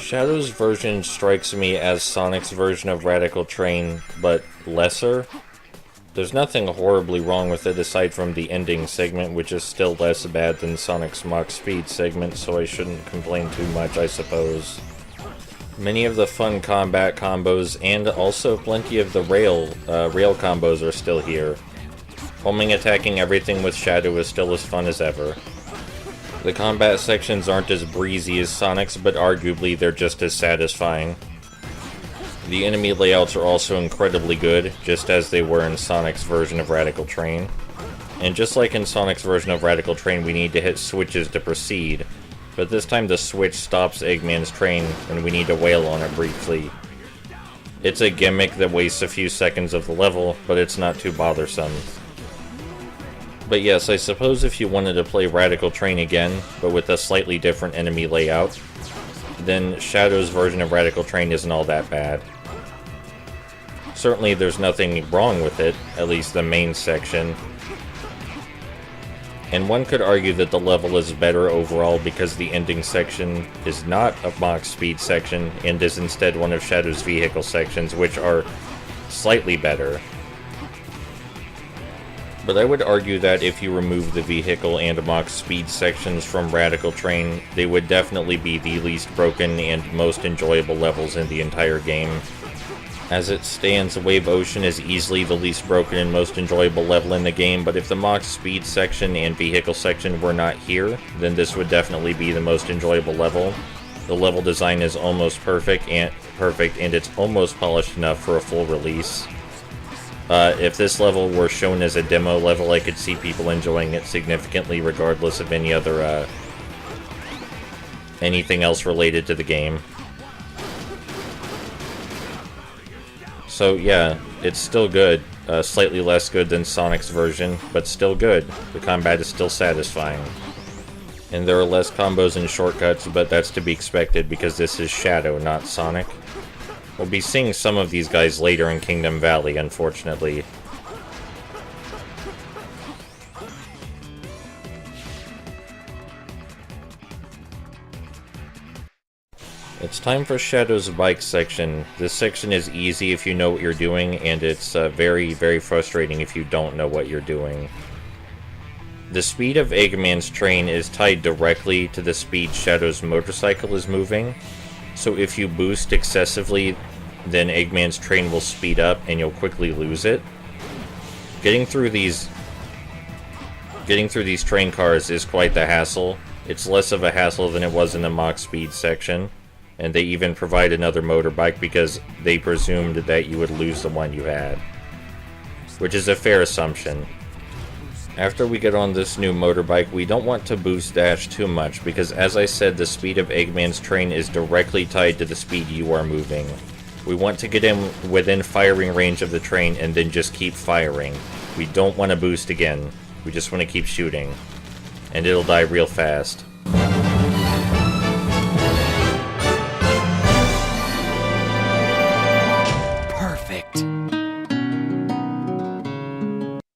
Shadow's version strikes me as Sonic's version of Radical Train, but lesser. There's nothing horribly wrong with it aside from the ending segment, which is still less bad than Sonic's Mach Speed segment, so I shouldn't complain too much, I suppose. Many of the fun combat combos and also plenty of the rail combos are still here. Homing attacking everything with Shadow is still as fun as ever. The combat sections aren't as breezy as Sonic's, but arguably they're just as satisfying. The enemy layouts are also incredibly good, just as they were in Sonic's version of Radical Train. And just like in Sonic's version of Radical Train, we need to hit switches to proceed, but this time the switch stops Eggman's train and we need to wail on it briefly. It's a gimmick that wastes a few seconds of the level, but it's not too bothersome. But yes, I suppose if you wanted to play Radical Train again, but with a slightly different enemy layout, then Shadow's version of Radical Train isn't all that bad. Certainly there's nothing wrong with it, at least the main section. And one could argue that the level is better overall because the ending section is not a Mach Speed section and is instead one of Shadow's vehicle sections, which are slightly better. But I would argue that if you remove the vehicle and Mach Speed sections from Radical Train, they would definitely be the least broken and most enjoyable levels in the entire game. As it stands, Wave Ocean is easily the least broken and most enjoyable level in the game, but if the Mach Speed section and vehicle section were not here, then this would definitely be the most enjoyable level. The level design is almost perfect and it's almost polished enough for a full release. If this level were shown as a demo level, I could see people enjoying it significantly regardless of any other, anything else related to the game. So yeah, it's still good. Slightly less good than Sonic's version, but still good. The combat is still satisfying. And there are less combos and shortcuts, but that's to be expected because this is Shadow, not Sonic. We'll be seeing some of these guys later in Kingdom Valley, unfortunately. It's time for Shadow's bike section. This section is easy if you know what you're doing, and it's very, very frustrating if you don't know what you're doing. The speed of Eggman's train is tied directly to the speed Shadow's motorcycle is moving, so if you boost excessively, then Eggman's train will speed up and you'll quickly lose it. Getting through these train cars is quite the hassle. It's less of a hassle than it was in the Mach Speed section. And they even provide another motorbike because they presumed that you would lose the one you had. Which is a fair assumption. After we get on this new motorbike, we don't want to boost dash too much because, as I said, the speed of Eggman's train is directly tied to the speed you are moving. We want to get in within firing range of the train and then just keep firing. We don't want to boost again. We just want to keep shooting. And it'll die real fast.